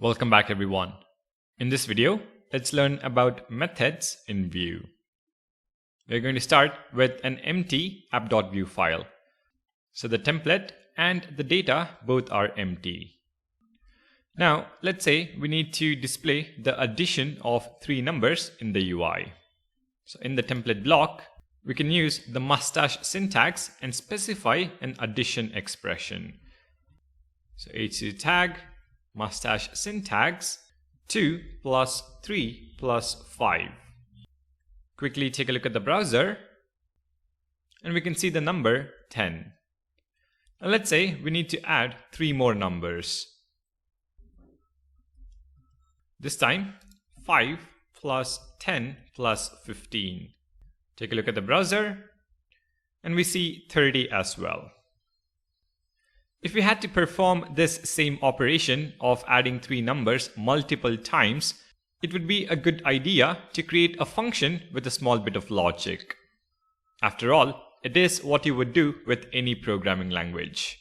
Welcome back everyone. In this video, let's learn about methods in Vue. We're going to start with an empty app.vue file. So the template and the data both are empty. Now, let's say we need to display the addition of three numbers in the UI. So in the template block, we can use the mustache syntax and specify an addition expression. So h2 tag mustache syntax 2 plus 3 plus 5. Quickly take a look at the browser and we can see the number 10. Now let's say we need to add three more numbers. This time 5 plus 10 plus 15. Take a look at the browser and we see 30 as well. If we had to perform this same operation of adding three numbers multiple times, it would be a good idea to create a function with a small bit of logic. After all, it is what you would do with any programming language.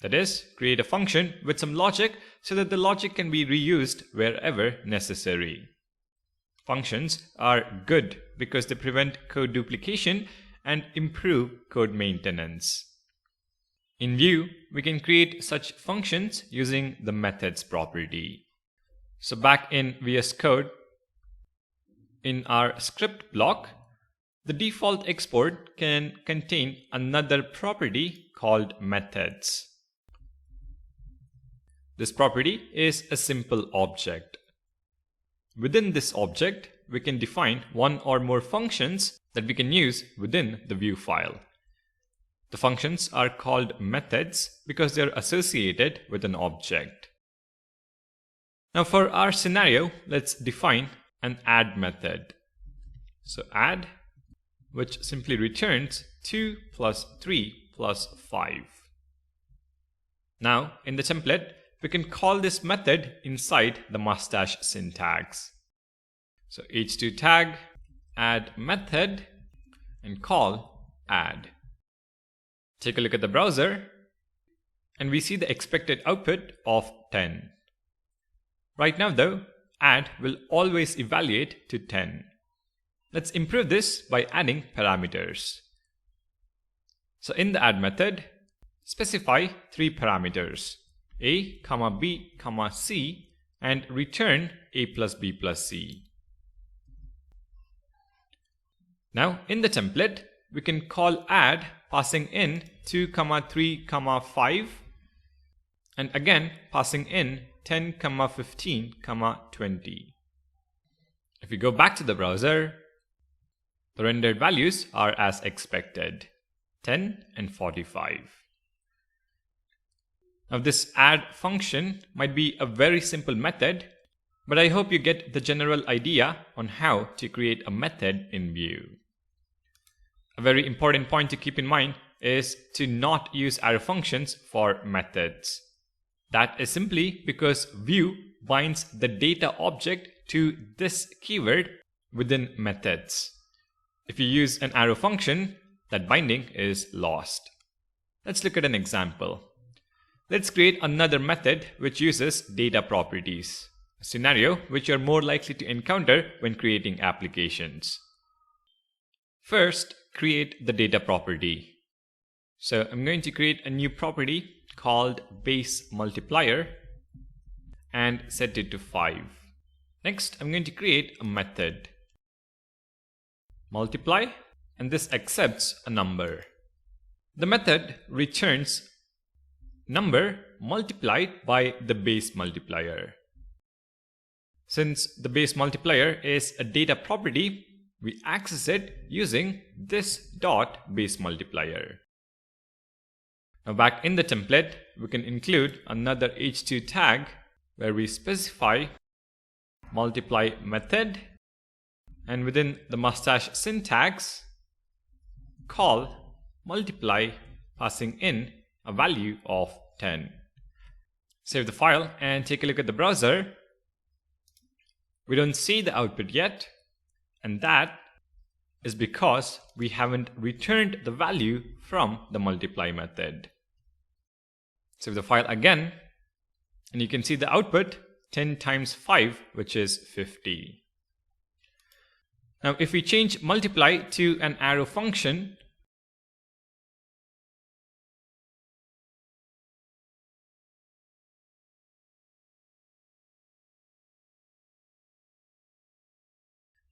That is, create a function with some logic so that the logic can be reused wherever necessary. Functions are good because they prevent code duplication and improve code maintenance. In Vue, we can create such functions using the methods property. So back in VS Code, in our script block, the default export can contain another property called methods. This property is a simple object. Within this object, we can define one or more functions that we can use within the Vue file. The functions are called methods because they are associated with an object. Now for our scenario, let's define an add method. So add, which simply returns 2 plus 3 plus 5. Now in the template, we can call this method inside the mustache syntax. So h2 tag add method and call add. Take a look at the browser and we see the expected output of 10. Right now though, add will always evaluate to 10. Let's improve this by adding parameters. So in the add method, specify three parameters, a, b, c, and return a plus b plus c. Now in the template, we can call add passing in 2, 3, 5 and again passing in 10, 15, 20. If we go back to the browser, the rendered values are as expected, 10 and 45. Now this add function might be a very simple method, but I hope you get the general idea on how to create a method in Vue. A very important point to keep in mind is to not use arrow functions for methods. That is simply because Vue binds the data object to this keyword within methods. If you use an arrow function, that binding is lost. Let's look at an example. Let's create another method which uses data properties, a scenario which you're more likely to encounter when creating applications. First, create the data property. So I'm going to create a new property called base multiplier and set it to 5. Next, I'm going to create a method, multiply, and this accepts a number. The method returns number multiplied by the base multiplier. Since the base multiplier is a data property, we access it using this dot base multiplier. Now back in the template, we can include another h2 tag where we specify multiply method and within the mustache syntax, call multiply passing in a value of 10. Save the file and take a look at the browser. We don't see the output yet, and that is because we haven't returned the value from the multiply method. Save the file again, and you can see the output 10 times 5, which is 50. Now, if we change multiply to an arrow function,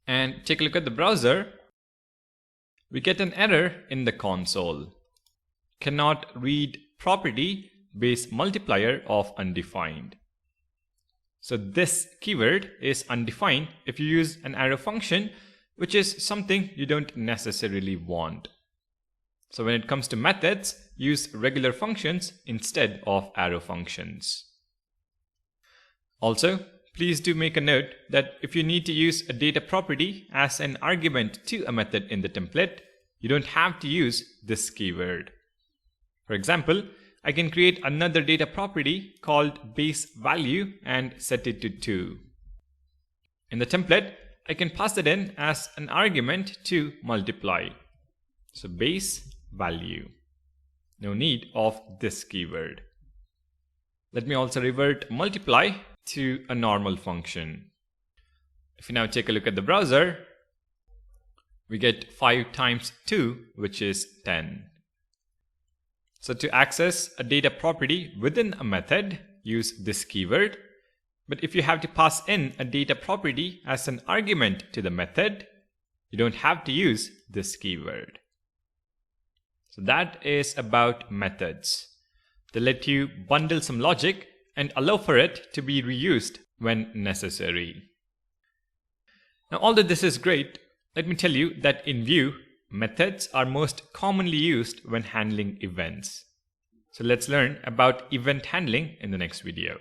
and take a look at the browser, we get an error in the console. Cannot read property base multiplier of undefined. So this keyword is undefined if you use an arrow function, which is something you don't necessarily want. So when it comes to methods, use regular functions instead of arrow functions. Also, please do make a note that if you need to use a data property as an argument to a method in the template, you don't have to use this keyword. For example, I can create another data property called base value and set it to 2. In the template, I can pass it in as an argument to multiply. So base value. No need of this keyword. Let me also revert multiply to a normal function. If you now take a look at the browser, we get 5 times 2, which is 10. So to access a data property within a method, use this keyword. But if you have to pass in a data property as an argument to the method, you don't have to use this keyword. So that is about methods. They let you bundle some logic and allow for it to be reused when necessary. Now, although this is great, let me tell you that in Vue, methods are most commonly used when handling events. So let's learn about event handling in the next video.